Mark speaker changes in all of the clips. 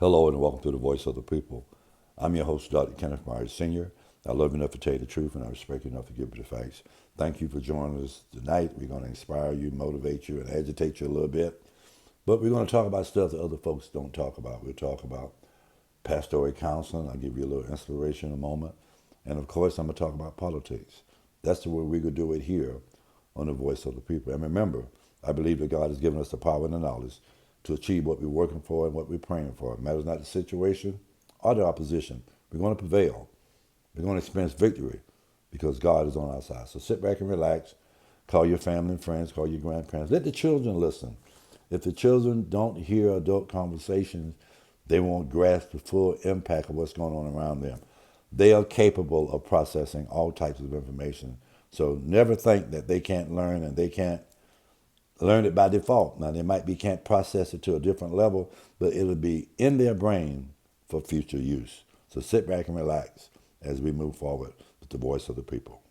Speaker 1: Hello and welcome to the Voice of the People. I'm your host, Dr. Kenneth Myers Sr. I love you enough to tell you the truth and I respect you enough to give you the facts. Thank you for joining us tonight. We're going to inspire you, motivate you, and agitate you a little bit. But we're going to talk about stuff that other folks don't talk about. We'll talk about pastoral counseling. I'll give you a little inspiration in a moment. And of course, I'm going to talk about politics. That's the way we're going to do it here on the Voice of the People. And remember, I believe that God has given us the power and the knowledge to achieve what we're working for and what we're praying for. It matters not the situation or the opposition. We're going to prevail. We're going to experience victory because God is on our side. So sit back and relax. Call your family and friends. Call your grandparents. Let the children listen. If the children don't hear adult conversations, they won't grasp the full impact of what's going on around them. They are capable of processing all types of information. So never think that they can't learn and they can't learn it by default. Now, can't process it to a different level, but it'll be in their brain for future use. So sit back and relax as we move forward with the Voice of the People.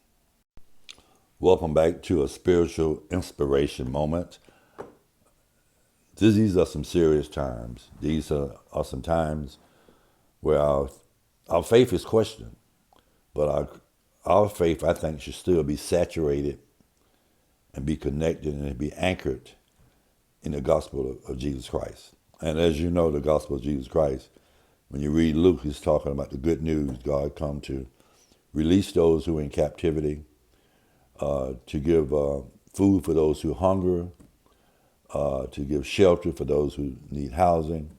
Speaker 1: Welcome back to a spiritual inspiration moment. These are some serious times. These are some times where our faith is questioned, but our faith, I think, should still be saturated and be connected and be anchored in the gospel of Jesus Christ. And as you know, the gospel of Jesus Christ, when you read Luke, he's talking about the good news. God come to release those who are in captivity, to give food for those who hunger, to give shelter for those who need housing,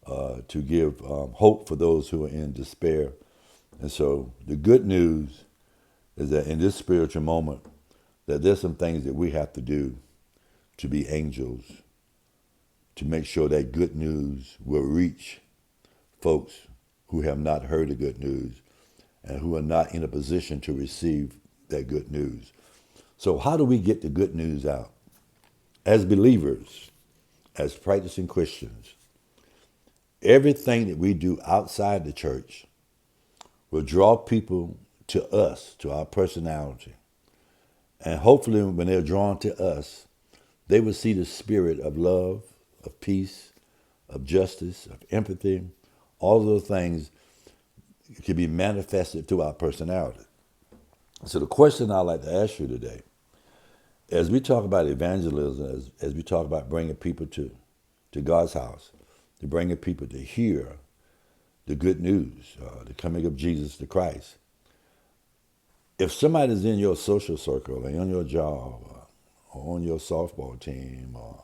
Speaker 1: to give hope for those who are in despair. And so the good news is that in this spiritual moment, that there's some things that we have to do to be angels, to make sure that good news will reach folks who have not heard the good news and who are not in a position to receive that good news. So how do we get the good news out? As believers, as practicing Christians, everything that we do outside the church will draw people to us, to our personality. And hopefully when they're drawn to us, they will see the spirit of love, of peace, of justice, of empathy. All of those things can be manifested through our personality. So the question I'd like to ask you today, as we talk about evangelism, as we talk about bringing people to God's house, to bringing people to hear the good news, the coming of Jesus the Christ, if somebody's in your social circle or on your job or on your softball team or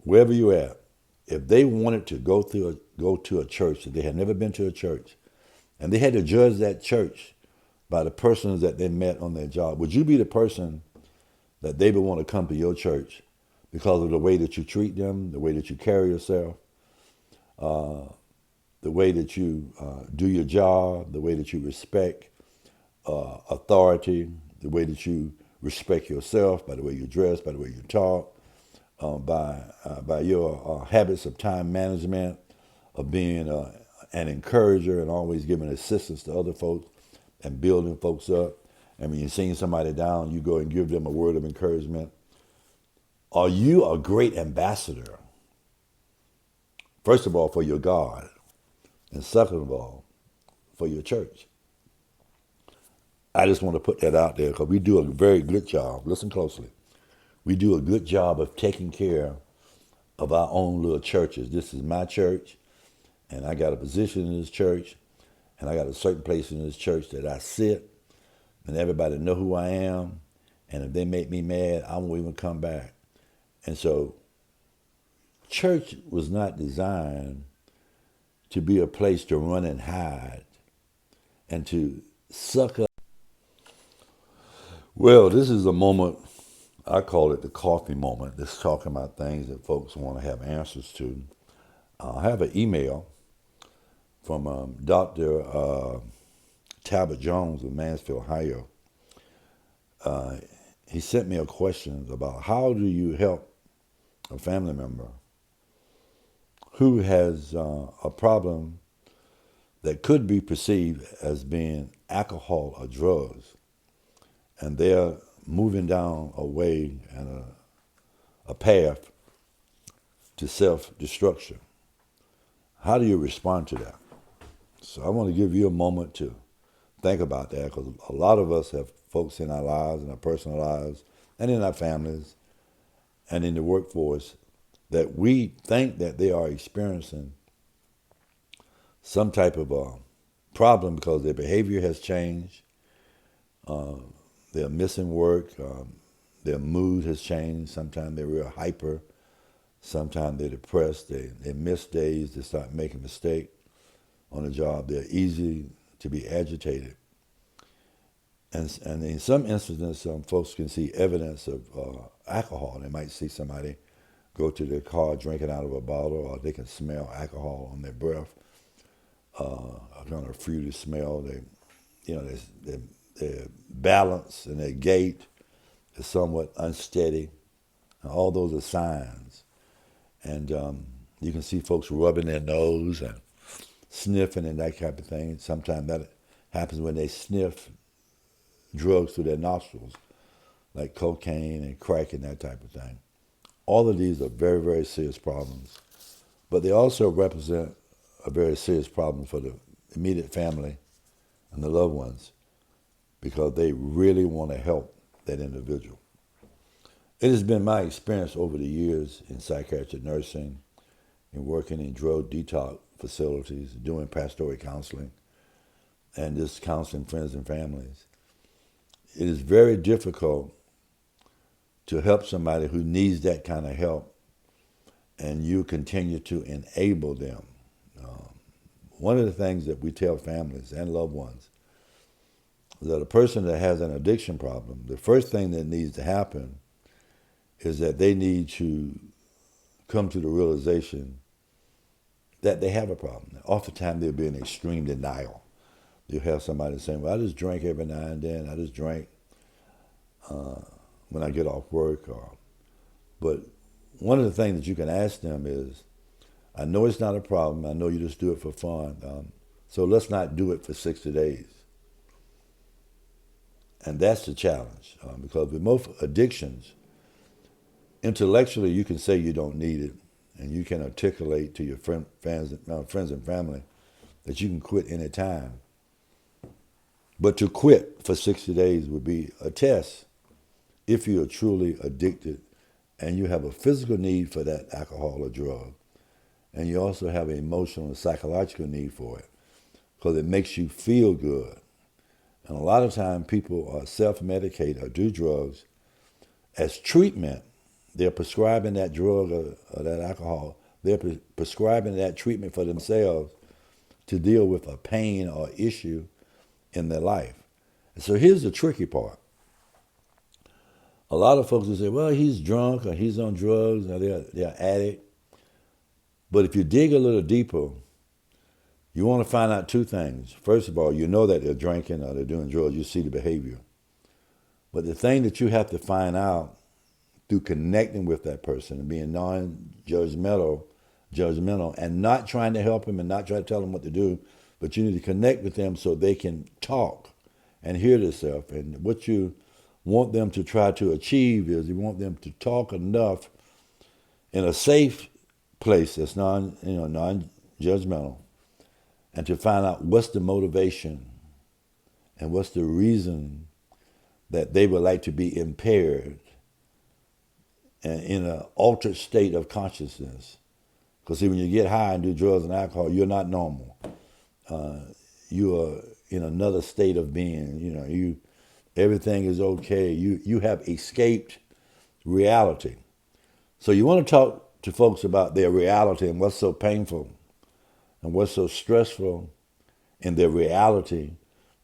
Speaker 1: wherever you're at, if they wanted to go to a church, if they had never been to a church, and they had to judge that church by the persons that they met on their job, would you be the person that they would want to come to your church because of the way that you treat them, the way that you carry yourself, the way that you do your job, the way that you respect authority, the way that you respect yourself, by the way you dress, by the way you talk, by your habits of time management, of being an encourager and always giving assistance to other folks and building folks up. And when you're seeing somebody down, you go and give them a word of encouragement. Are you a great ambassador? First of all, for your God, and second of all, for your church. I just want to put that out there because we do a very good job. Listen closely. We do a good job of taking care of our own little churches. This is my church, and I got a position in this church, and I got a certain place in this church that I sit, and everybody know who I am, and if they make me mad, I won't even come back. And so church was not designed to be a place to run and hide and to suck up. Well, this is a moment, I call it the coffee moment. This talking about things that folks want to have answers to. I have an email from Dr. Talbot Jones of Mansfield, Ohio. He sent me a question about how do you help a family member who has a problem that could be perceived as being alcohol or drugs, and they're moving down a way and a path to self-destruction. How do you respond to that? So I want to give you a moment to think about that, because a lot of us have folks in our lives, in our personal lives, and in our families, and in the workforce that we think that they are experiencing some type of problem because their behavior has changed, they're missing work, their mood has changed. Sometimes they're real hyper, sometimes they're depressed, they miss days, they start making mistakes on the job, they're easy to be agitated. And in some instances, some folks can see evidence of alcohol. They might see somebody go to their car drinking out of a bottle, or they can smell alcohol on their breath, a kind of fruity smell. Their balance and their gait is somewhat unsteady. And all those are signs. And you can see folks rubbing their nose and sniffing and that type of thing. Sometimes that happens when they sniff drugs through their nostrils, like cocaine and crack and that type of thing. All of these are very, very serious problems, but they also represent a very serious problem for the immediate family and the loved ones, because they really want to help that individual. It has been my experience over the years in psychiatric nursing, in working in drug detox facilities, doing pastoral counseling, and just counseling friends and families. It is very difficult to help somebody who needs that kind of help, and you continue to enable them. One of the things that we tell families and loved ones is that a person that has an addiction problem, the first thing that needs to happen is that they need to come to the realization that they have a problem. Oftentimes they'll be in extreme denial. You'll have somebody saying, well, I just drink every now and then. I just drink when I get off work. But one of the things that you can ask them is, I know it's not a problem. I know you just do it for fun. So let's not do it for 60 days. And that's the challenge. Because with most addictions, intellectually you can say you don't need it, and you can articulate to your friends and family that you can quit any time. But to quit for 60 days would be a test if you are truly addicted and you have a physical need for that alcohol or drug, and you also have an emotional and psychological need for it, because it makes you feel good. And a lot of times people self-medicate or do drugs as treatment. They're prescribing that drug or that alcohol. They're prescribing that treatment for themselves to deal with a pain or issue in their life. And so here's the tricky part. A lot of folks will say, well, he's drunk or he's on drugs or they're addict. But if you dig a little deeper, you want to find out two things. First of all, you know that they're drinking or they're doing drugs. You see the behavior. But the thing that you have to find out through connecting with that person and being non-judgmental, and not trying to help them and not trying to tell them what to do, but you need to connect with them so they can talk and hear themselves. And what you want them to try to achieve is you want them to talk enough in a safe place that's non-judgmental, and to find out what's the motivation and what's the reason that they would like to be impaired and in an altered state of consciousness. Because see, when you get high and do drugs and alcohol, you're not normal. You are in another state of being. Everything is okay. You have escaped reality. So you want to talk to folks about their reality and what's so painful and what's so stressful in their reality,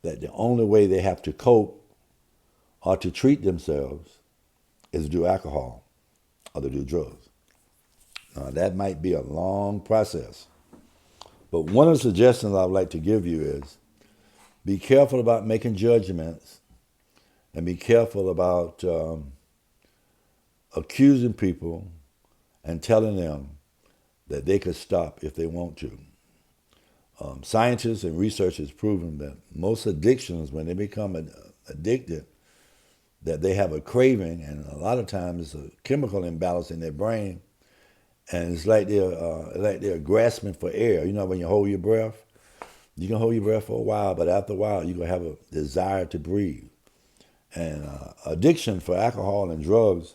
Speaker 1: that the only way they have to cope or to treat themselves is to do alcohol or to do drugs. Now, that might be a long process. But one of the suggestions I would like to give you is be careful about making judgments, and be careful about accusing people and telling them that they could stop if they want to. Scientists and research has proven that most addictions, when they become addicted, that they have a craving, and a lot of times it's a chemical imbalance in their brain, and it's like they're grasping for air. You know, when you hold your breath, you can hold your breath for a while, but after a while, you're gonna have a desire to breathe. And addiction for alcohol and drugs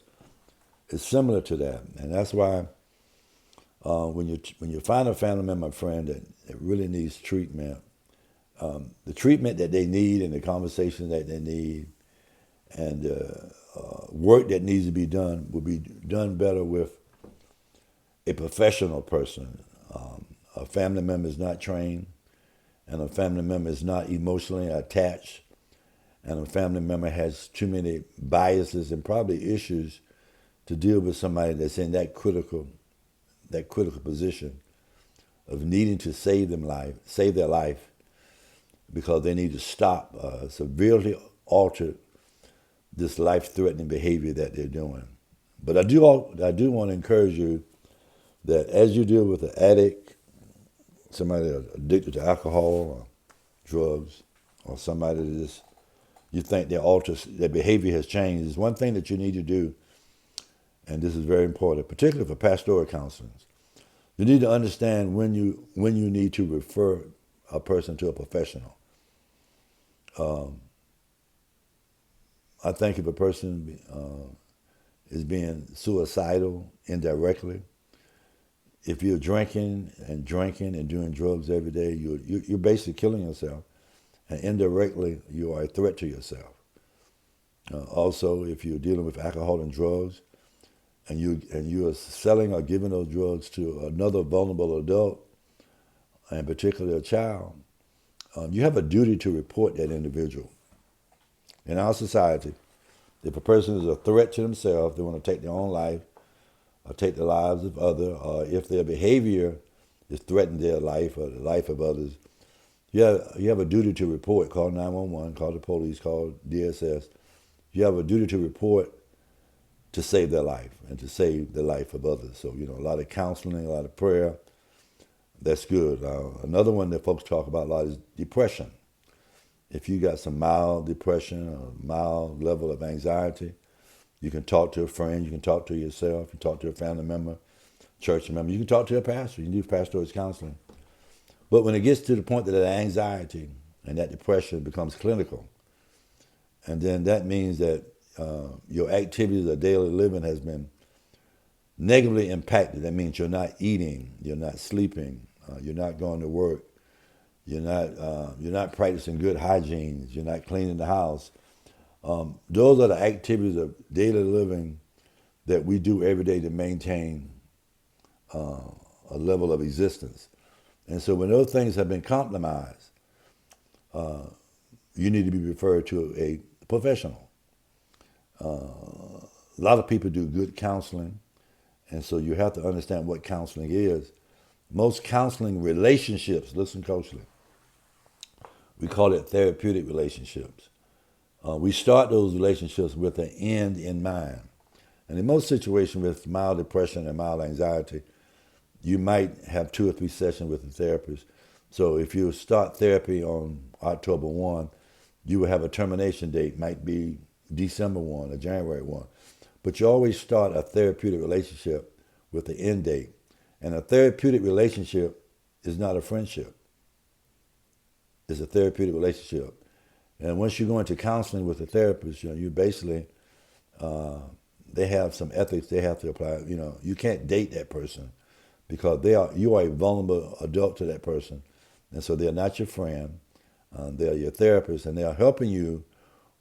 Speaker 1: is similar to that, and that's why when you find a family member, friend that really needs treatment, the treatment that they need and the conversation that they need and work that needs to be done will be done better with a professional person. A family member is not trained, and a family member is not emotionally attached, and a family member has too many biases and probably issues to deal with somebody that's in that critical position of needing to save their life because they need to stop severely alter this life-threatening behavior that they're doing. But I do want to encourage you that as you deal with an addict, somebody that's addicted to alcohol or drugs, or somebody that just you think their behavior has changed, there's one thing that you need to do, and this is very important, particularly for pastoral counseling. You need to understand when you need to refer a person to a professional. I think if a person is being suicidal indirectly, if you're drinking and doing drugs every day, you're basically killing yourself, and indirectly you are a threat to yourself. Also, if you're dealing with alcohol and drugs, and you are selling or giving those drugs to another vulnerable adult, and particularly a child, you have a duty to report that individual. In our society, if a person is a threat to themselves, they want to take their own life or take the lives of others, or if their behavior is threatening their life or the life of others, you have a duty to report. Call 911, call the police, call DSS. You have a duty to report to save their life and to save the life of others. So, a lot of counseling, a lot of prayer, that's good. Another one that folks talk about a lot is depression. If you got some mild depression or mild level of anxiety, you can talk to a friend, you can talk to yourself, you can talk to a family member, church member, you can talk to a pastor, you can do pastoral counseling. But when it gets to the point that anxiety and that depression becomes clinical, and then that means that your activities of daily living has been negatively impacted. That means you're not eating, you're not sleeping, you're not going to work, you're not practicing good hygiene, you're not cleaning the house. Those are the activities of daily living that we do every day to maintain a level of existence. And so when those things have been compromised, you need to be referred to a professional. A lot of people do good counseling, and so you have to understand what counseling is. Most counseling relationships, listen closely, we call it therapeutic relationships. We start those relationships with an end in mind. And in most situations with mild depression and mild anxiety, you might have 2 or 3 sessions with a therapist. So if you start therapy on October 1, you will have a termination date, might be December 1 or January 1. But you always start a therapeutic relationship with the end date. And a therapeutic relationship is not a friendship. It's a therapeutic relationship. And once you go into counseling with a therapist, you basically, they have some ethics they have to apply. You can't date that person because you are a vulnerable adult to that person. And so they're not your friend. They're your therapist, and they're helping you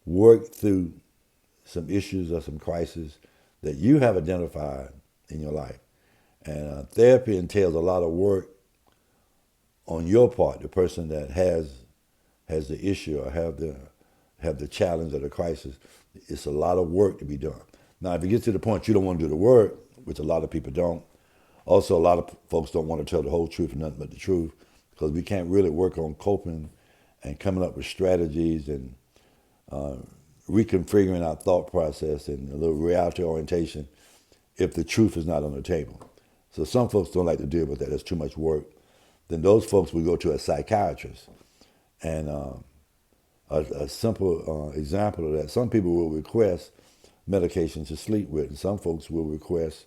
Speaker 1: work through some issues or some crises that you have identified in your life. And therapy entails a lot of work on your part, the person that has the issue or have the challenge or the crisis. It's a lot of work to be done. Now, if it gets to the point you don't want to do the work, which a lot of people don't, also a lot of folks don't want to tell the whole truth and nothing but the truth, because we can't really work on coping and coming up with strategies and reconfiguring our thought process and a little reality orientation if the truth is not on the table. So some folks don't like to deal with that. It's too much work. Then those folks will go to a psychiatrist. And a simple example of that, some people will request medication to sleep with, and some folks will request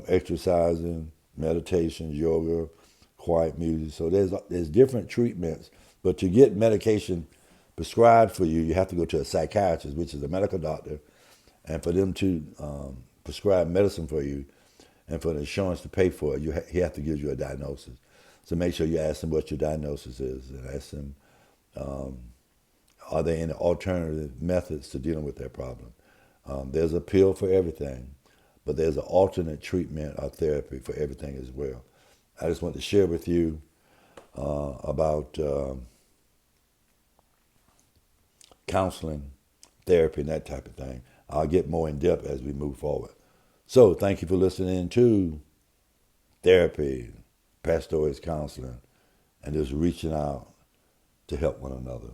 Speaker 1: exercising, meditation, yoga, quiet music. So there's different treatments. But to get medication prescribed for you, you have to go to a psychiatrist, which is a medical doctor, and for them to prescribe medicine for you, and for the insurance to pay for it, he have to give you a diagnosis. So make sure you ask them what your diagnosis is, and ask them, are there any alternative methods to dealing with that problem? There's a pill for everything, but there's an alternate treatment or therapy for everything as well. I just want to share with you about counseling, therapy, and that type of thing. I'll get more in depth as we move forward. So thank you for listening to therapy, pastoral counseling, and just reaching out to help one another.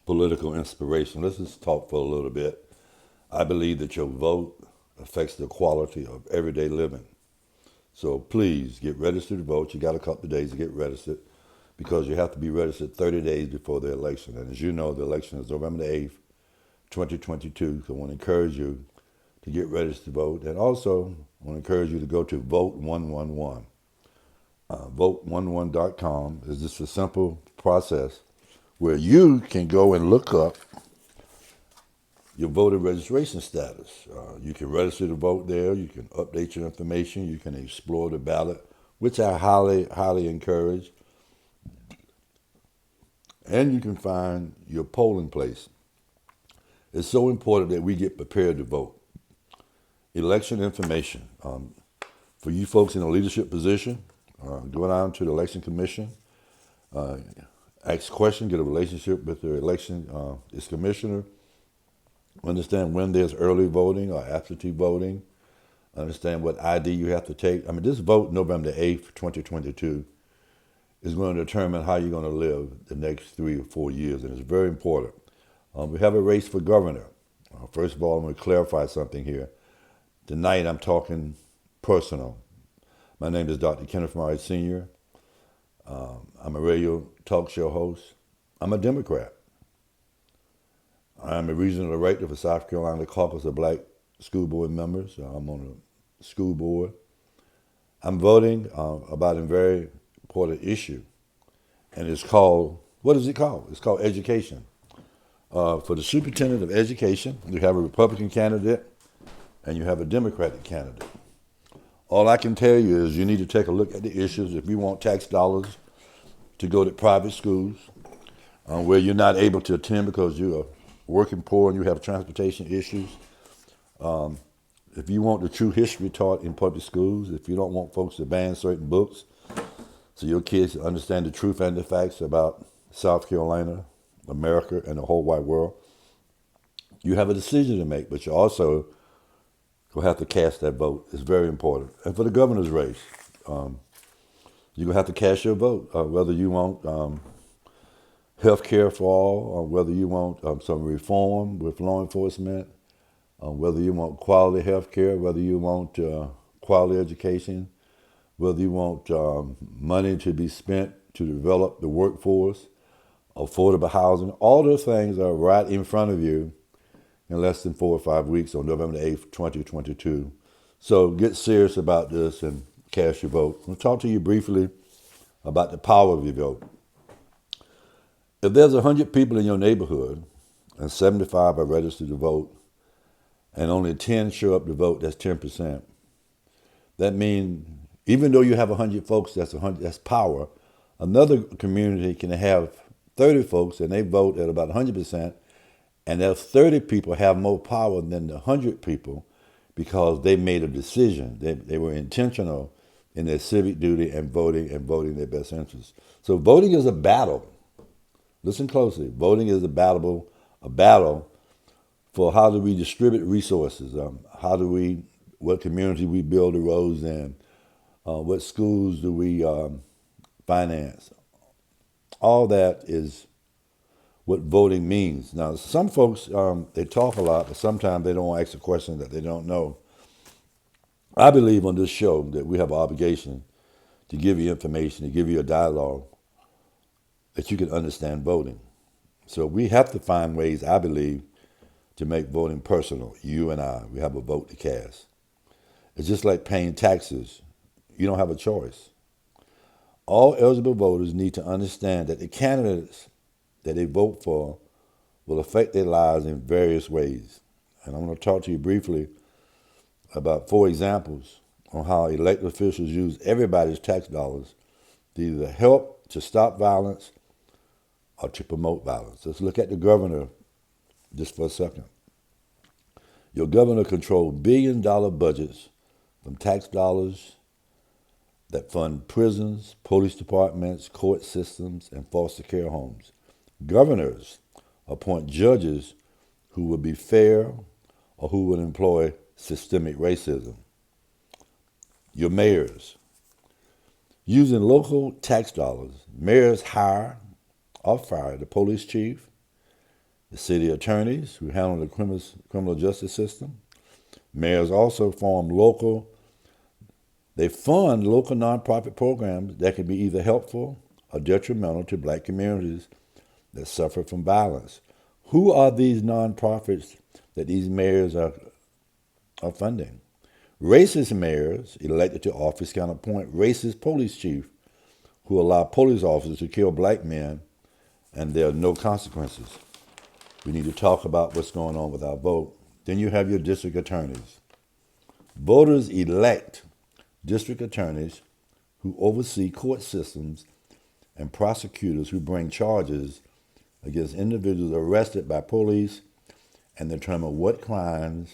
Speaker 1: Political inspiration. Let's just talk for a little bit. I believe that your vote affects the quality of everyday living. So please get registered to vote. You got a couple of days to get registered because you have to be registered 30 days before the election. And as you know, the election is November the 8th, 2022. So I want to encourage you to get registered to vote. And also, I want to encourage you to go to Vote 111. Vote11.com is just a simple process where you can go and look up your voter registration status. You can register to vote there. You can update your information. You can explore the ballot, which I highly, highly encourage. And you can find your polling place. It's so important that we get prepared to vote. Election information. For you folks in a leadership position, go down to the Election Commission, ask questions, get a relationship with the election its commissioner, understand when there's early voting or absentee voting, understand what ID you have to take. I mean, this vote November the 8th, 2022, is going to determine how you're going to live the next 3 or 4 years, and it's very important. We have a race for governor. First of all, I'm going to clarify something here. Tonight, I'm talking personal. My name is Dr. Kenneth Murray Sr. I'm a radio talk show host. I'm a Democrat. I'm a regional director for South Carolina Caucus of Black School Board Members. I'm on the school board. I'm voting about a very important issue, and it's called, what is it called? It's called education. For the superintendent of education, you have a Republican candidate and you have a Democratic candidate. All I can tell you is you need to take a look at the issues. If you want tax dollars to go to private schools where you're not able to attend because you're working poor and you have transportation issues, if you want the true history taught in public schools, if you don't want folks to ban certain books so your kids understand the truth and the facts about South Carolina, America, and the whole wide world, you have a decision to make, but you also will have to cast that vote. It's very important. And for the governor's race, you're going to have to cast your vote, whether you want health care for all, or whether you want some reform with law enforcement, whether you want quality health care, whether you want quality education, whether you want money to be spent to develop the workforce, affordable housing. All those things are right in front of you in less than 4 or 5 weeks on November the 8th, 2022. So get serious about this and cast your vote. I'll talk to you briefly about the power of your vote. If there's 100 people in your neighborhood and 75 are registered to vote and only 10 show up to vote, that's 10%. That means even though you have 100 folks, that's power. Another community can have 30 folks and they vote at about 100%, and those 30 people have more power than the 100 people because they made a decision. They were intentional in their civic duty and voting their best interests. So voting is a battle. Listen closely. Voting is a battle for how do we distribute resources, what community we build the roads in, what schools do we finance. All that is what voting means. Now, some folks, they talk a lot, but sometimes they don't ask a question that they don't know. I believe on this show that we have an obligation to give you information, to give you a dialogue that you can understand voting. So we have to find ways, I believe, to make voting personal. You and I, we have a vote to cast. It's just like paying taxes. You don't have a choice. All eligible voters need to understand that the candidates that they vote for will affect their lives in various ways. And I'm going to talk to you briefly about 4 examples on how elected officials use everybody's tax dollars to either help to stop violence or to promote violence. Let's look at the governor just for a second. Your governor controls billion-dollar budgets from tax dollars that fund prisons, police departments, court systems, and foster care homes. Governors appoint judges who will be fair or who will employ systemic racism. Your mayors. Using local tax dollars, mayors hire or fire the police chief, the city attorneys who handle the criminal justice system. Mayors also fund local nonprofit programs that can be either helpful or detrimental to black communities that suffer from violence. Who are these nonprofits that these mayors are funding? Racist mayors elected to office can appoint racist police chiefs who allow police officers to kill black men and there are no consequences. We need to talk about what's going on with our vote. Then you have your district attorneys. Voters elect district attorneys who oversee court systems and prosecutors who bring charges against individuals arrested by police and determine what crime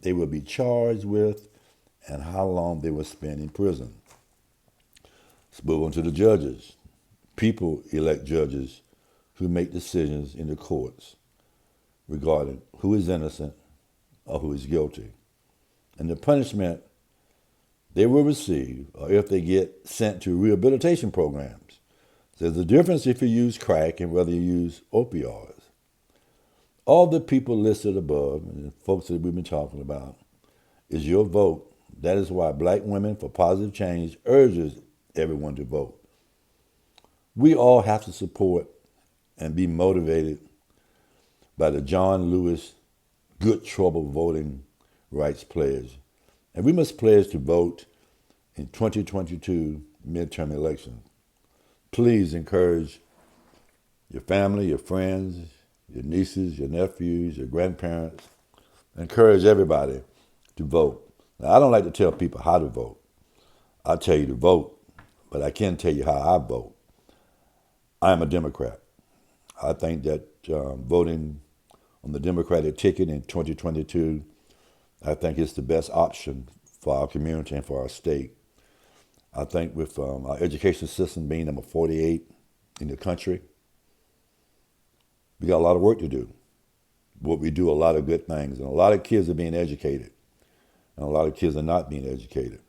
Speaker 1: they will be charged with and how long they will spend in prison. Let's move on to the judges. People elect judges who make decisions in the courts regarding who is innocent or who is guilty. And the punishment they will receive, or if they get sent to rehabilitation programs. There's a difference if you use crack and whether you use opioids. All the people listed above, and the folks that we've been talking about, is your vote. That is why Black Women for Positive Change urges everyone to vote. We all have to support and be motivated by the John Lewis Good Trouble Voting Rights Pledge. And we must pledge to vote in 2022 midterm elections. Please encourage your family, your friends, your nieces, your nephews, your grandparents. Encourage everybody to vote. Now, I don't like to tell people how to vote. I tell you to vote, but I can't tell you how I vote. I am a Democrat. I think that voting on the Democratic ticket in 2022, I think it's the best option for our community and for our state. I think with our education system being number 48 in the country, we got a lot of work to do. But we do a lot of good things, and a lot of kids are being educated, and a lot of kids are not being educated.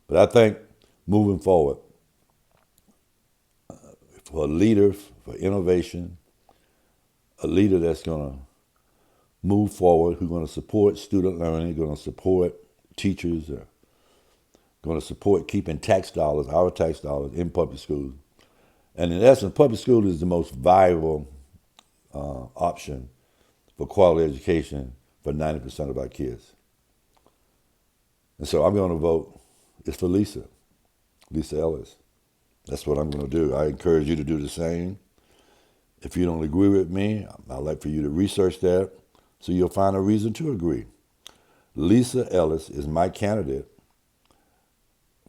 Speaker 1: But I think moving forward, for a leader, for innovation, a leader that's going to move forward, who's going to support student learning, going to support teachers, going to support keeping our tax dollars in public schools. And in essence, public school is the most viable option for quality education for 90% of our kids. And so I'm going to vote. It's for Lisa Ellis. That's what I'm going to do. I encourage you to do the same. If you don't agree with me, I'd like for you to research that so you'll find a reason to agree. Lisa Ellis is my candidate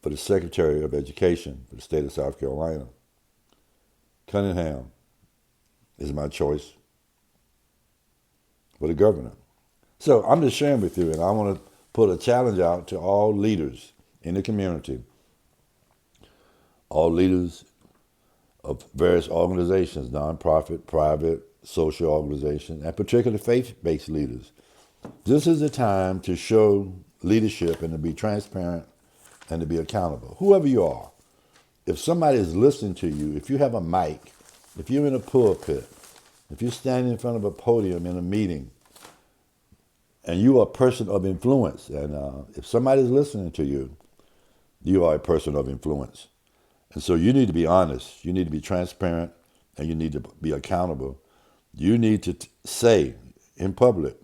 Speaker 1: for the Secretary of Education for the state of South Carolina. Cunningham is my choice for the governor. So I'm just sharing with you, and I want to put a challenge out to all leaders in the community, all leaders of various organizations, nonprofit, private, social organizations, and particularly faith-based leaders. This is the time to show leadership and to be transparent and to be accountable. Whoever you are, if somebody is listening to you, if you have a mic, if you're in a pulpit, if you're standing in front of a podium in a meeting, and you are a person of influence, and if somebody's listening to you, you are a person of influence. And so you need to be honest, you need to be transparent, and you need to be accountable. You need to say in public,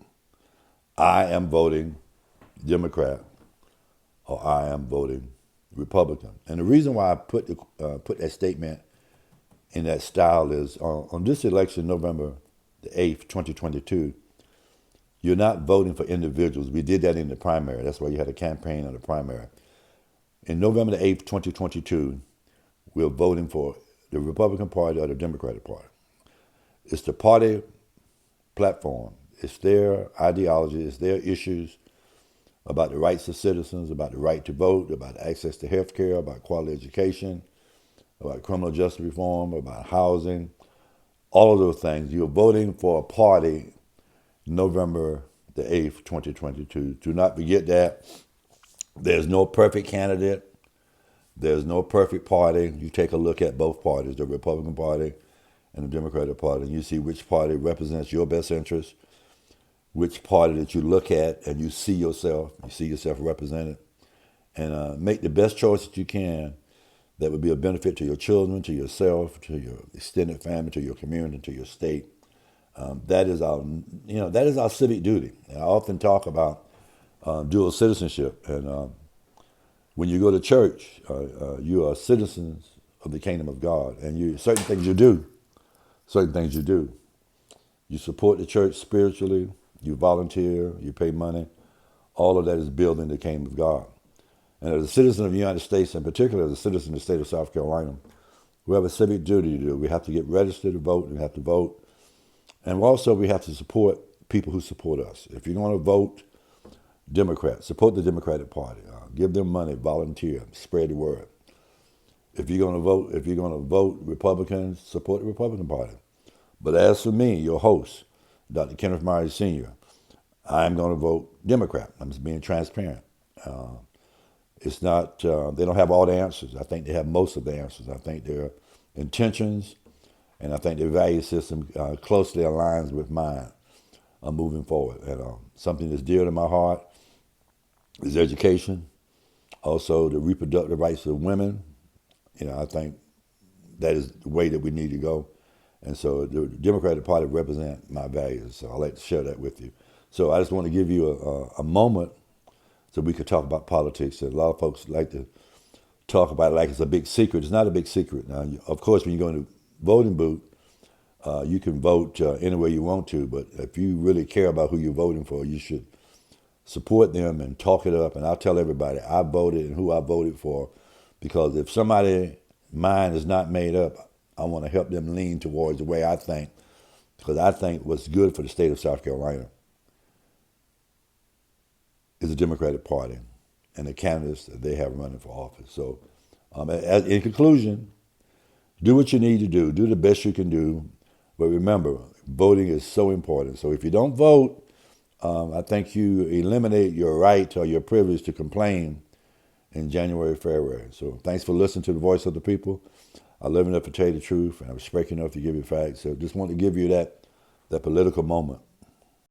Speaker 1: I am voting Democrat or I am voting Republican. And the reason why I put that statement in that style is on this election, November the 8th, 2022, you're not voting for individuals. We did that in the primary. That's why you had a campaign on the primary. In November the 8th, 2022, we're voting for the Republican Party or the Democratic Party. It's the party platform. It's their ideology. It's their issues about the rights of citizens, about the right to vote, about access to health care, about quality education, about criminal justice reform, about housing, all of those things. You're voting for a party November the 8th, 2022. Do not forget that. There's no perfect candidate. There's no perfect party. You take a look at both parties, the Republican Party and the Democratic Party, and you see which party represents your best interest, which party that you look at and you see yourself represented, and make the best choice that you can that would be a benefit to your children, to yourself, to your extended family, to your community, to your state. That is our civic duty. And I often talk about dual citizenship, and when you go to church, you are citizens of the kingdom of God, and certain things you do. You support the church spiritually, you volunteer, you pay money. All of that is building the kingdom of God. And as a citizen of the United States, in particular as a citizen of the state of South Carolina, we have a civic duty to do. We have to get registered to vote, and we have to vote. And also we have to support people who support us. If you're going to vote Democrat, support the Democratic Party. Give them money, volunteer, spread the word. If you're going to vote Republicans, support the Republican Party. But as for me, your host, Dr. Kenneth Myers Sr., I'm going to vote Democrat. I'm just being transparent. It's not, they don't have all the answers. I think they have most of the answers. I think their intentions and I think their value system closely aligns with mine moving forward. And something that's dear to my heart is education. Also, the reproductive rights of women. I think that is the way that we need to go. And so the Democratic Party represents my values. So I'd like to share that with you. So I just want to give you a moment so we could talk about politics. And a lot of folks like to talk about it like it's a big secret. It's not a big secret. Now, of course, when you go in the voting booth, you can vote any way you want to. But if you really care about who you're voting for, you should support them and talk it up. And I'll tell everybody I voted and who I voted for, because if somebody's mind is not made up, I want to help them lean towards the way I think, because I think what's good for the state of South Carolina is the Democratic Party and the candidates that they have running for office. So in conclusion, do what you need to do the best you can do. But remember, voting is so important. So if you don't vote, I think you eliminate your right or your privilege to complain in January, February. So thanks for listening to the voice of the people. I live enough to tell you the truth, and I'm speaking enough to give you facts. So just want to give you that political moment.